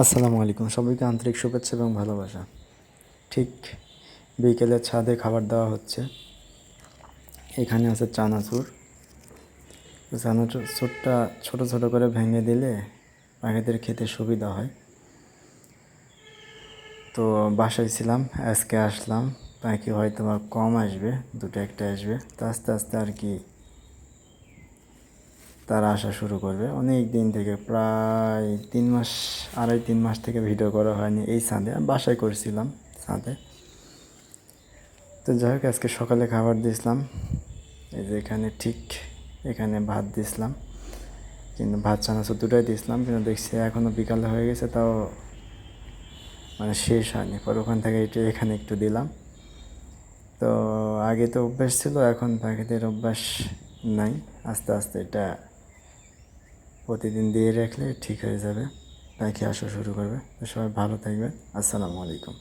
আসসালামু আলাইকুম, সবাইকে আন্তরিক শুভেচ্ছা এবং ভালোবাসা। ঠিক বিকেলে ছাদে খাবার দেওয়া হচ্ছে। এখানে আছে চানাচুর। চানাচুরটা ছোট ছোট করে ভেঙে দিলে পাখিদের খেতে সুবিধা হয়। তো বাসায় ছিলাম, আজকে আসলাম। পাখি হয়তো বা কম আসবে, দুটো একটা আসবে। তো আস্তে আস্তে আর কি তারা আসা শুরু করবে। অনেক দিন থেকে, প্রায় 3 মাস, 2.5-3 মাস থেকে ভিডিও করা হয়নি এই ছাদে। আমি বাসায় করছিলাম ছাদে। তো যাই হোক, আজকে সকালে খাবার দিয়েছিলাম। এই যে এখানে, ঠিক এখানে ভাত দিয়েছিলাম, কিন্তু ভাত চানাচুর দুটোই দিয়েছিলাম, কিন্তু দেখছি এখনও বিকালে হয়ে গেছে, তাও মানে শেষ হয়নি। পর ওখান থেকে এখানে একটু দিলাম। তো আগে তো অভ্যাস ছিল, এখন পাখিদের অভ্যাস নাই। আস্তে আস্তে এটা প্রতিদিন দিয়ে রাখলে ঠিক হয়ে যাবে, পাখি আসা শুরু করবে। তো সবাই ভালো থাকবেন। আসসালামু আলাইকুম।